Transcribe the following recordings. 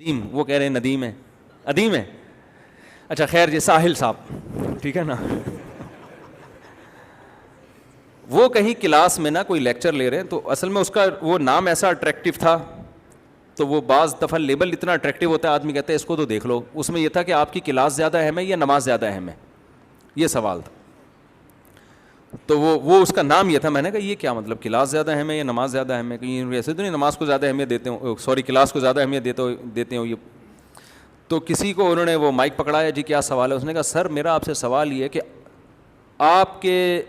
ندیم، وہ کہہ رہے ہیں ندیم ہے، ادیم ہے. اچھا خیر، یہ ساحل صاحب ٹھیک ہے نا، وہ کہیں کلاس میں نا کوئی لیکچر لے رہے ہیں، تو اصل میں اس کا وہ نام ایسا اٹریکٹیو تھا، تو وہ بعض دفعہ لیبل اتنا اٹریکٹیو ہوتا ہے آدمی کہتا ہے اس کو تو دیکھ لو. اس میں یہ تھا کہ آپ کی کلاس زیادہ اہم ہے یا نماز زیادہ اہم ہے، یہ سوال تھا. تو وہ اس کا نام یہ تھا. میں نے کہا یہ کیا مطلب، کلاس زیادہ اہم ہے یا نماز زیادہ اہم ہے؟ کہیں ایسے تو نہیں نماز کو زیادہ اہمیت دیتے ہوں، سوری کلاس کو زیادہ اہمیت دیتے ہوں یہ. تو کسی کو انہوں نے وہ مائک پکڑایا، جی کیا سوال ہے؟ اس نے کہا سر میرا آپ سے سوال یہ ہے کہ آپ کے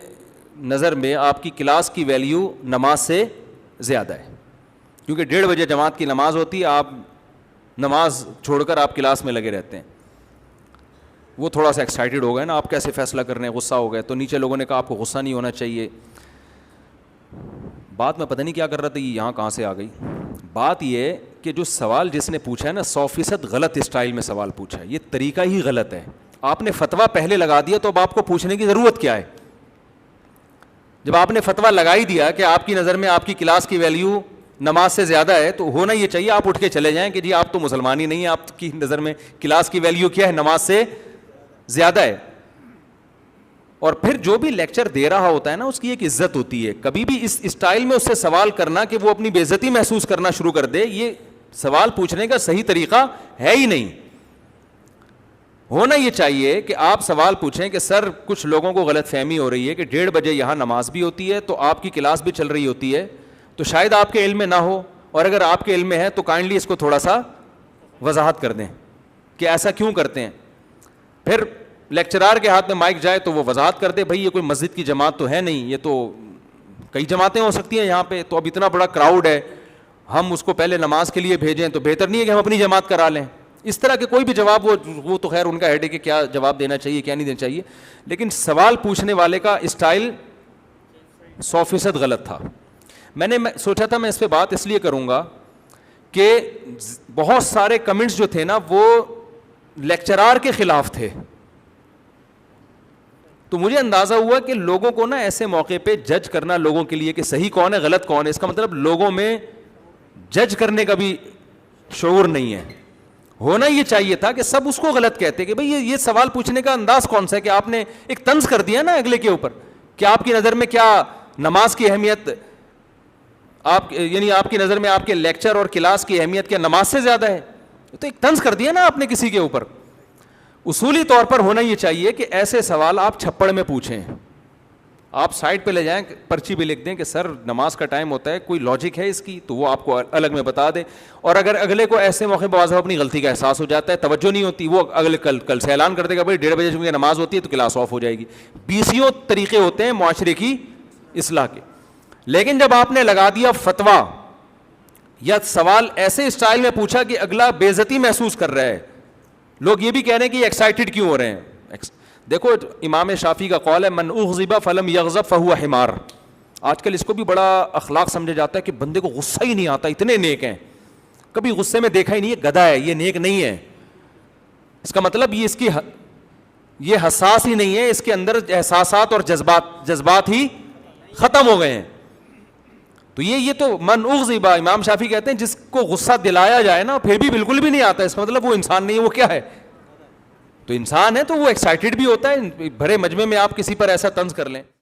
نظر میں آپ کی کلاس کی ویلیو نماز سے زیادہ ہے، کیونکہ 1:30 بجے جماعت کی نماز ہوتی ہے، آپ نماز چھوڑ کر آپ کلاس میں لگے رہتے ہیں. وہ تھوڑا سا ایکسائٹیڈ ہو گئے نا، آپ کیسے فیصلہ کر رہے ہیں، غصہ ہو گئے. تو نیچے لوگوں نے کہا آپ کو غصہ نہیں ہونا چاہیے. بات میں پتہ نہیں کیا کر رہا تھا، یہ یہاں کہاں سے آ گئی. بات یہ کہ جو سوال جس نے پوچھا ہے نا 100% غلط اسٹائل میں سوال پوچھا ہے، یہ طریقہ ہی غلط ہے. آپ نے فتویٰ پہلے لگا دیا تو اب آپ کو پوچھنے کی ضرورت کیا ہے؟ جب آپ نے فتویٰ لگا ہی دیا کہ آپ کی نظر میں آپ کی کلاس کی ویلیو نماز سے زیادہ ہے، تو ہونا یہ چاہیے آپ اٹھ کے چلے جائیں کہ جی آپ تو مسلمان ہی نہیں ہیں، آپ کی نظر میں کلاس کی ویلیو کیا ہے؟ نماز سے زیادہ ہے. اور پھر جو بھی لیکچر دے رہا ہوتا ہے نا اس کی ایک عزت ہوتی ہے. کبھی بھی اس اسٹائل میں اس سے سوال کرنا کہ وہ اپنی بے عزتی محسوس کرنا شروع کر دے، یہ سوال پوچھنے کا صحیح طریقہ ہے ہی نہیں. ہونا یہ چاہیے کہ آپ سوال پوچھیں کہ سر کچھ لوگوں کو غلط فہمی ہو رہی ہے کہ 1:30 بجے یہاں نماز بھی ہوتی ہے تو آپ کی کلاس بھی چل رہی ہوتی ہے، تو شاید آپ کے علم میں نہ ہو، اور اگر آپ کے علم میں ہے تو کائنڈلی اس کو تھوڑا سا وضاحت کر دیں کہ ایسا کیوں کرتے ہیں. پھر لیکچرار کے ہاتھ میں مائک جائے تو وہ وضاحت کر دے بھائی یہ کوئی مسجد کی جماعت تو ہے نہیں، یہ تو کئی جماعتیں ہو سکتی ہیں یہاں پہ، تو اب اتنا بڑا کراؤڈ ہے، ہم اس کو پہلے نماز کے لیے بھیجیں تو بہتر نہیں ہے کہ ہم اپنی جماعت کرا لیں. اس طرح کے کوئی بھی جواب، وہ تو خیر ان کا ہیڈ ہے کہ کیا جواب دینا چاہیے کیا نہیں دینا چاہیے، لیکن سوال پوچھنے والے کا اسٹائل 100% غلط تھا. میں نے سوچا تھا میں اس پہ بات اس لیے کروں گا کہ بہت سارے کمنٹس جو تھے نا وہ لیکچرار کے خلاف تھے، تو مجھے اندازہ ہوا کہ لوگوں کو نا ایسے موقع پہ جج کرنا لوگوں کے لیے کہ صحیح کون ہے غلط کون ہے، اس کا مطلب لوگوں میں جج کرنے کا بھی شعور نہیں ہے. ہونا یہ چاہیے تھا کہ سب اس کو غلط کہتے کہ بھئی یہ سوال پوچھنے کا انداز کون سا ہے کہ آپ نے ایک طنز کر دیا نا اگلے کے اوپر کہ آپ کی نظر میں کیا نماز کی اہمیت، یعنی آپ کی نظر میں آپ کے لیکچر اور کلاس کی اہمیت کیا نماز سے زیادہ ہے؟ تو ایک طنز کر دیا نا آپ نے کسی کے اوپر. اصولی طور پر ہونا یہ چاہیے کہ ایسے سوال آپ چھپڑ میں پوچھیں، آپ سائڈ پہ لے جائیں، پرچی بھی لکھ دیں کہ سر نماز کا ٹائم ہوتا ہے، کوئی لاجک ہے اس کی، تو وہ آپ کو الگ میں بتا دیں. اور اگر اگلے کو ایسے موقع پہ واضح اپنی غلطی کا احساس ہو جاتا ہے، توجہ نہیں ہوتی، وہ اگلے کل سے اعلان کر دے گا بھائی 1:30 بجے چونکہ نماز ہوتی ہے تو کلاس آف ہو جائے گی. 20 طریقے ہوتے ہیں معاشرے کی اصلاح کے. لیکن جب آپ نے لگا دیا فتویٰ یا سوال ایسے اسٹائل میں پوچھا کہ اگلا بے عزتی محسوس کر رہا ہے، لوگ یہ بھی کہہ رہے ہیں کہ ایکسائٹیڈ کیوں ہو رہے ہیں. دیکھو امام شافعی کا قول ہے من اغضب فلم یغضب فہو حمار. آج کل اس کو بھی بڑا اخلاق سمجھا جاتا ہے کہ بندے کو غصہ ہی نہیں آتا، اتنے نیک ہیں، کبھی غصے میں دیکھا ہی نہیں ہے، گدھا ہے، یہ نیک نہیں ہے. اس کا مطلب یہ حساس ہی نہیں ہے، اس کے اندر احساسات اور جذبات ہی ختم ہو گئے ہیں. تو یہ تو من اغضب، امام شافعی کہتے ہیں جس کو غصہ دلایا جائے نا پھر بھی بالکل بھی نہیں آتا، اس کا مطلب وہ انسان نہیں ہے، وہ کیا ہے؟ تو انسان ہے تو وہ ایکسائٹیڈ بھی ہوتا ہے. بھرے مجمع میں آپ کسی پر ایسا طنز کر لیں.